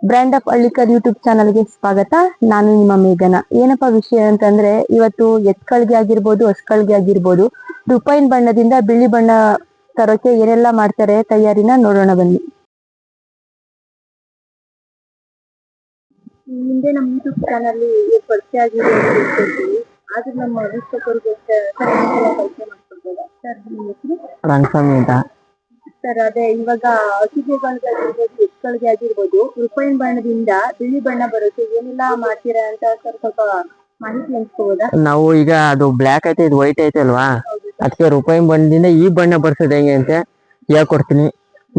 Brand of Hallikar YouTube ಚಾನಲ್ಗೆ ಸ್ವಾಗತ. ನಾನು ನಿಮ್ಮ ಮೇಘನ. ಏನಪ್ಪಾ ವಿಷಯ ಅಂತಂದ್ರೆ, ಇವತ್ತು ಎತ್ಕಳ್ಗೆ ಆಗಿರ್ಬೋದು, ಹಸ್ಕಳ್ಗೆ ಆಗಿರ್ಬೋದು, ರೂಪಾಯಿನ ಬಣ್ಣದಿಂದ ಬಿಳಿ ಬಣ್ಣ ತರೋಕೆ ಏನೆಲ್ಲ ಮಾಡ್ತಾರೆ ತಯಾರಿನ ನೋಡೋಣ ಬನ್ನಿ. ಮುಂದೆ ನಮ್ಮ ಯೂಟ್ಯೂಬ್ ಚಾನಲ್ ಪರಿಚಯ ಆಗಿದೆ ಆದ್ರೆ ನಮ್ಮ ವೀಕ್ಷಕರಿಗೆ ಪರಿಚಯ ಮಾಡ್ಕೊಳ್ಬೋದಾ ಸರ್? ನಿಮ್ಮ ಹೆಸರು ರಂಗಸ್ವಾಮಿ ಅಂತ ಸರ್. ಅದೇ ಇವಾಗ ಹಸಿಗೆಗಳಿಗೆ ಆಗಿರ್ಬೋದು, ಎತ್ಕಳ್ಗೆ ಆಗಿರ್ಬೋದು, ರೂಪಾಯಿನ ಬಣ್ಣದಿಂದ ಬಿಳಿ ಬಣ್ಣ ಬರೋಕೆ ಏನೆಲ್ಲ ಮಾಡ್ತೀರಾ ಅಂತ ಸರ್ ಸ್ವಲ್ಪ ಮಾಹಿತಿ ಹಂಚ್ಕೋಬೋದಾ? ನಾವು ಈಗ ಅದು ಬ್ಲ್ಯಾಕ್ ಐತೆ, ಇದು ವೈಟ್ ಐತೆ ಅಲ್ವಾ, ಅದಕ್ಕೆ ರೂಪಾಯಿನ ಬಣ್ಣದಿಂದ ಈ ಬಣ್ಣ ಬರ್ಸೋದು ಹೆಂಗೆ ಅಂತ ಹೇಳ್ಕೊಡ್ತೀನಿ.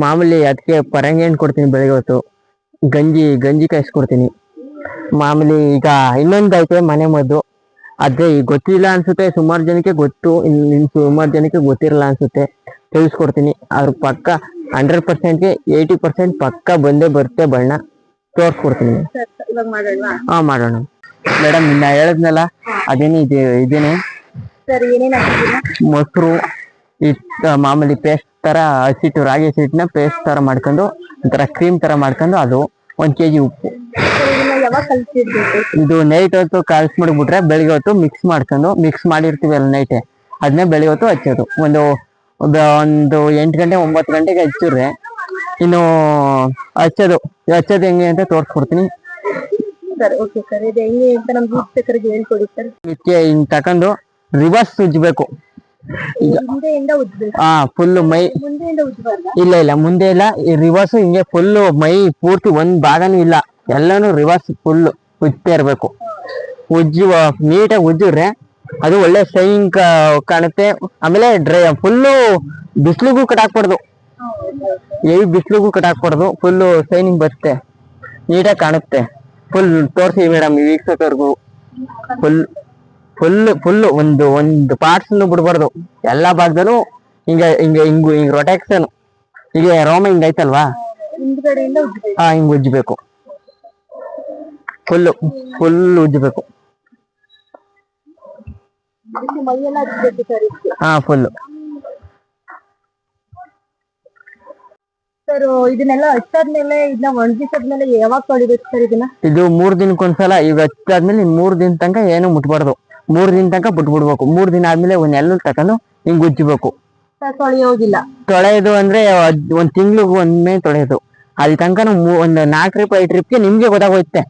ಮಾಮೂಲಿ ಅದಕ್ಕೆ ಪರಂಗಿ ಹಣ್ಣು ಕೊಡ್ತೀನಿ, ಬೆಳಗ್ಗೆ ಹೊತ್ತು ಗಂಜಿ ಕಾಯಿಸ್ಕೊಡ್ತೀನಿ. ಮಾಮೂಲಿ ಈಗ ಇನ್ನೊಂದು ಐತೆ ಮನೆ ಮದ್ದು, ಅದೇ ಈಗ ಗೊತ್ತಿಲ್ಲ ಅನ್ಸುತ್ತೆ ಸುಮಾರು ಜನಕ್ಕೆ ಗೊತ್ತು, ಸುಮಾರು ಜನಕ್ಕೆ ಗೊತ್ತಿರಲ್ಲ ಅನ್ಸುತ್ತೆ, ತಿಳಿಸ್ಕೊಡ್ತೀನಿ. ಅದ್ರ ಪಕ್ಕ 100%ಗೆ 80% ಪಕ್ಕ ಬಂದೇ ಬರುತ್ತೆ ಬಣ್ಣ, ತೋರ್ಸ್ಕೊಡ್ತೀನಿ. ಹಾ ಮಾಡೋಣ ಮೇಡಮ್. ಇನ್ನ ಹೇಳದ್ನಲ್ಲ ಅದೇನೇ ಇದೇನೆ ಮೊಸರು, ಮಾಮೂಲಿ ಪೇಸ್ಟ್ ತರ ಹಸಿಟ್ಟು, ರಾಗಿ ಹಸಿಟ್ಟನ್ನ ಪೇಸ್ಟ್ ತರ ಮಾಡ್ಕೊಂಡು ಒಂಥರ ಕ್ರೀಮ್ ತರ ಮಾಡ್ಕೊಂಡು, ಅದು 1 kg ಉಪ್ಪು. ಇದು ನೈಟ್ ಹೊತ್ತು ಕಲ್ಸ್ಬಿಟ್ಬಿಟ್ರೆ ಬೆಳಿಗ್ಗೆ ಹೊತ್ತು ಮಿಕ್ಸ್ ಮಾಡಿರ್ತೀವಿ ಅಲ್ಲ ನೈಟೆ, ಅದನ್ನೇ ಬೆಳಿಗ್ಗೆ ಹೊತ್ತು ಹಚ್ಚೋದು. ಒಂದು 8 ಗಂಟೆ 9 ಗಂಟೆಗೆ ಹಚ್ಚಿದ್ರೆ ಇನ್ನು ಹಚ್ಚೋದು ಹೆಂಗೆ ಅಂತ ತೋರ್ಸ್ಕೊಡ್ತೀನಿ. ಇದಕ್ಕೆ ಹಿಂಗ್ ತಕೊಂಡು ರಿವರ್ಸ್ ಉಜ್ಬೇಕು. ಫುಲ್ ಮೈ ಇಲ್ಲ ಮುಂದೆ ಇಲ್ಲ, ಈ ರಿವರ್ಸ್ ಹಿಂಗೆ ಫುಲ್ ಮೈ ಪೂರ್ತಿ ಒಂದ್ ಭಾಗನೂ ಇಲ್ಲ, ಎಲ್ಲಾನು ರಿವರ್ಸ್ ಫುಲ್ ಉಜ್ತಾ ಇರ್ಬೇಕು. ನೀಟಾಗಿ ಉಜ್ಜಿದ್ರೆ ಅದು ಒಳ್ಳೆ ಶೈನಿಂಗ್ ಕಾಣುತ್ತೆ. ಆಮೇಲೆ ಫುಲ್ಲು ಬಿಸಿಲಿಗೂ ಕಟಾಕ್ಬಾರ್ದು, ಬಿಸಿಲಿಗೂ ಕಟಾಕ್ಬಾರ್ದು, ಫುಲ್ಲು ಶೈನಿಂಗ್ ಬರುತ್ತೆ, ನೀಟಾಗಿ ಕಾಣುತ್ತೆ. ಫುಲ್ ತೋರಿಸಿ ಮೇಡಮ್ ಈ ವೀಕ್ಷಕರಿಗೂ. ಫುಲ್ ಒಂದು ಪಾರ್ಟ್ಸ್ ಬಿಡ್ಬಾರ್ದು, ಎಲ್ಲಾ ಭಾಗದಲ್ಲೂ ಹಿಂಗ ರೊಟೆಕ್ಷನ್, ಈಗ ರೋಮ ಹಿಂಗ ಐತಲ್ವಾ, ಹಿಂಗ್ ಉಜ್ಜಬೇಕು. ಫುಲ್ ಉಜ್ಜಬೇಕು. Full sir. ಇದನ್ನೆಲ್ಲ ಹಚ್ಚಾದ್ಮೇಲೆ ಇದನ್ನ ಒಣಗಿಸಾದ್ಮೇಲೆ ಯಾವಾಗ ತೊಳಿಬೇಕು ಸರ್ ಇದನ್ನ? ಇದು 3 ದಿನಕ್ಕೊಂದ್ಸಲ. ಈಗ ಹಚ್ಚಾದ್ಮೇಲೆ 3 ದಿನ ತನಕ ಏನು ಮುಟ್ಬಾರ್ದು, 3 ದಿನ ತನಕ ಬಿಟ್ಬಿಡ್ಬೇಕು. 3 ದಿನ ಆದ್ಮೇಲೆ ನೆಲ್ಲ ತಕೊಂಡು ಹಿಂಗ್ ಉಜ್ಜಬೇಕು. ತೊಳೆಯೋದಿಲ್ಲ, ತೊಳೆಯೋದು ಅಂದ್ರೆ 1 ತಿಂಗ್ಳಿಗೆ ಒಮ್ಮೆ ತೊಳೆಯೋದು. ಅಲ್ಲಿ ತನಕ ಒಂದು 4 ಟ್ರಿಪ್ 5 ಟ್ರಿಪ್ಗೆ ನಿಮ್ಗೆ ಗೊತ್ತಾಗೋಯ್ತೆ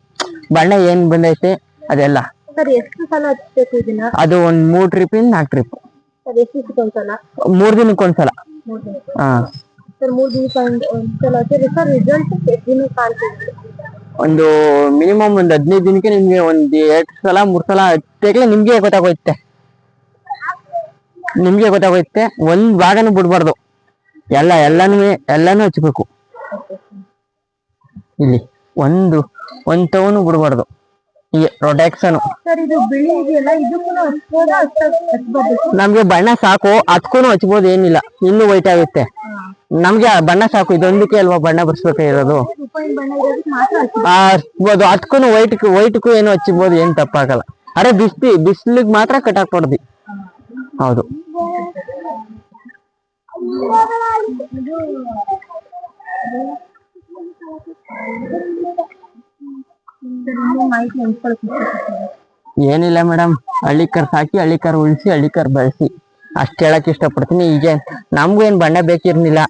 ಬಣ್ಣ ಏನ್ ಬಂದೈತೆ ಅದೆಲ್ಲ. ಸರ್ ಎಷ್ಟು ಸಲ ಹಚ್ಬೇಕು ಇದನ್ನ? ಅದು 3 ಟ್ರಿಪ್ 4 ಟ್ರಿಪ್. 3 ದಿನಕ್ಕೊಂದ್ಸಲ. ಸರ್ 3 ದಿನಕ್ಕೊಂದ್ಸಲ ಸರ್ ರಿಸಲ್ಟ್ ಎಷ್ಟು ದಿನಕ್ಕೆ ಕಾಣ್ತೀವಿ? ಒಂದು ಮಿನಿಮಮ್ 15 ದಿನಕ್ಕೆ ನಿಮ್ಗೆ 2 ಸಲ 3 ಸಲ ಹಚ್ಚಾಗ್ಲೇ ನಿಮ್ಗೆ ಗೊತ್ತಾಗೋಯ್ತೆ. ಒಂದ್ ಭಾಗನೂ ಬಿಡ್ಬಾರ್ದು, ಎಲ್ಲಾನು ಹಚ್ಬೇಕು. ಇಲ್ಲಿ ಒಂದು ತವನು ಬಿಡ್ಬಾರ್ದು, ಈ ರೊಟೆಕ್ಷನ್. ನಮ್ಗೆ ಬಣ್ಣ ಸಾಕು, ಅದಕ್ಕೂ ಹಚ್ಬೋದು, ಏನಿಲ್ಲ, ಇನ್ನೂ ವೈಟ್ ಆಗುತ್ತೆ. ನಮ್ಗೆ ಬಣ್ಣ ಸಾಕು, ಇದೊಂದಕ್ಕೆ ಅಲ್ವಾ ಬಣ್ಣ ಬರ್ಸ್ಬೇಕಾಗಿರೋದು. ಹಚ್ಬೋದು, ಅದಕ್ಕೂ ವೈಟ್ಗೂ ಏನು ಹಚ್ಬೋದು, ಏನ್ ತಪ್ಪಾಗಲ್ಲ. ಅರೆ ಬಿಸಿಲಿಗೆ ಮಾತ್ರ ಕಟಾಕ್ಬಾರ್ದು. ಹೌದು. ಏನಿಲ್ಲ ಮೇಡಮ್, ಹಳ್ಳಿಕರ್ ಸಾಕಿ, ಹಳ್ಳಿಕರ್ ಉಳಿಸಿ, ಹಳ್ಳಿಕರ್ ಬೆಳೆಸಿ, ಅಷ್ಟ್ ಹೇಳಕ್ ಇಷ್ಟಪಡ್ತೀನಿ. ಈಗ ನಮ್ಗೂ ಏನ್ ಬಣ್ಣ ಬೇಕಿರ್ಲಿಲ್ಲ,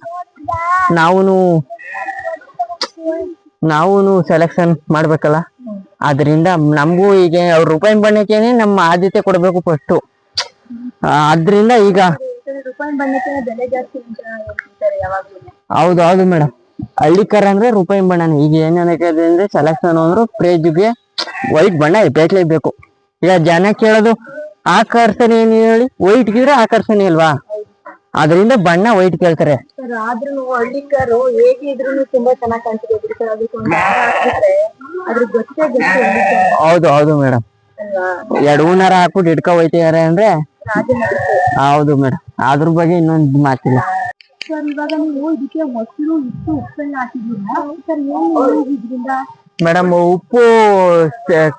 ನಾವೂನು ಸೆಲೆಕ್ಷನ್ ಮಾಡ್ಬೇಕಲ್ಲ, ಆದ್ರಿಂದ ನಮಗೂ ಈಗ ಅವ್ರ ರೂಪಾಯಿ ಬಣ್ಣಕ್ಕೇನೆ ನಮ್ಮ ಆದ್ಯತೆ ಕೊಡ್ಬೇಕು ಫಸ್ಟು. ಆದ್ರಿಂದ ಈಗ ಹೌದು ಮೇಡಮ್, ಹಳ್ಳಿಕರ್ ಅಂದ್ರೆ ರೂಪಾಯಿ ಬಣ್ಣನೇ. ಈಗ ಏನೇನಕ್ಕೆ ಅಂದ್ರೆ ಸೆಲೆಕ್ಷನ್ ಅಂದ್ರು ಪ್ರೇಜ್ಗೆ ವೈಟ್ ಬಣ್ಣ ಬೇಕಲೇಬೇಕು. ಈಗ ಜನ ಕೇಳೋದು ಆಕರ್ಷಣೆ ಏನ್ ಹೇಳಿ, ವೈಟ್ ಗಿದ್ರೆ ಆಕರ್ಷಣೆ ಅಲ್ವಾ, ಅದರಿಂದ ಬಣ್ಣ ವೈಟ್ ಕೇಳ್ತಾರೆ. ಹಳ್ಳಿಕರು ಹೇಗಿದ್ರು ತುಂಬಾ ಚೆನ್ನಾಗಿ ಕಾಣ್ತಿದೆ. ಹೌದು ಮೇಡಮ್, 2 ಹೂನಾರ ಹಾಕ್ಬಿಟ್ಟು ಹಿಡ್ಕೊ ಹೋಯ್ತಿದಾರೆ ಅಂದ್ರೆ ಹೌದು ಮೇಡಮ್, ಅದ್ರ ಬಗ್ಗೆ ಇನ್ನೊಂದು ಮಾತಿಲ್ಲ. ಸರ್ ಇವಾಗ ನೀವು ಇದಕ್ಕೆ ಮೊಸರು ಉಪ್ಪೆಲ್ಲ ಹಾಕಿದ್ದೀರಾ ಮೇಡಮ್? ಉಪ್ಪು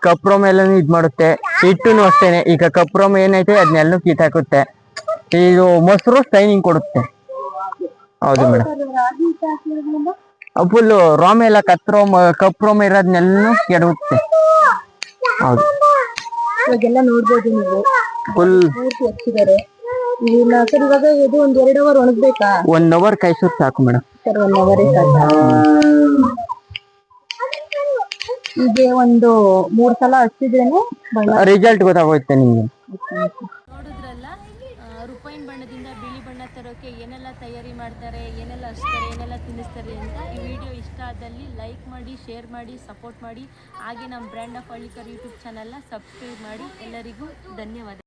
ಕಪ್ರೋಮ್ ಎಲ್ಲ ಇದ್ ಮಾಡುತ್ತೆ, ಹಿಟ್ಟುನು ಅಷ್ಟೇನೆ. ಈಗ ಕಪ್ರೋಮ್ ಏನೈತೆ ಅದನ್ನೆಲ್ಲ ಕಿತ್ತಾಕುತ್ತೆ, ಇದು ಮೊಸರು ಶೈನಿಂಗ್ ಕೊಡುತ್ತೆ. ಹೌದು ಮೇಡಮ್. ಫುಲ್ ರೋಮ ಎಲ್ಲ ಕಪ್ ರೋಮ ಇರೋದ್ನೆಲ್ಲ ಕೆಡುತ್ತೆ. ಹೌದು, ಇವಾಗೆಲ್ಲ ನೋಡ್ಬೋದು ನೀವು ಫುಲ್ ಪೂರ್ತಿ ಹಚ್ಚಿದ್ದಾರೆ. ಸರ್ ಇವಾಗ ಇದು ಒಂದ್ 2 ಅವರ್ ಒಣಗ್ಬೇಕಾ? 1 ಅವರ್ ಕಾಯಿಸೋದು ಸಾಕು ಮೇಡಮ್. ಸರ್ 1 ಅವರೇ ಸಾಕಾ? ಹೀಗೆ ಒಂದು 3 ಸಲ ಹಚ್ಚಿದ್ರೇನೆ ರಿಸಲ್ಟ್ ಗೊತ್ತಾಗುತ್ತೆ ನಿಮ್ಗೆ. ನೋಡಿದ್ರಲ್ಲ, ರೂಪಾಯಿನ ಬಣ್ಣದಿಂದ ಬಿಳಿ ಬಣ್ಣ ತರೋಕೆ ಏನೆಲ್ಲ ತಯಾರಿ ಮಾಡ್ತಾರೆ, ಏನೆಲ್ಲ ಹಚ್ತಾರೆ, ಏನೆಲ್ಲ ತಿನ್ನಿಸ್ತಾರೆ ಅಂತ. ಈ ವಿಡಿಯೋ ಇಷ್ಟ ಆದಲ್ಲಿ ಲೈಕ್ ಮಾಡಿ, ಶೇರ್ ಮಾಡಿ, ಸಪೋರ್ಟ್ ಮಾಡಿ. ಹಾಗೆ ನಮ್ಮ ಬ್ರ್ಯಾಂಡ್ ಆಫ್ ಹಳ್ಳಿಕರ್ ಯೂಟ್ಯೂಬ್ ಚಾನಲ್ನ ಸಬ್ಸ್ಕ್ರೈಬ್ ಮಾಡಿ. ಎಲ್ಲರಿಗೂ ಧನ್ಯವಾದ.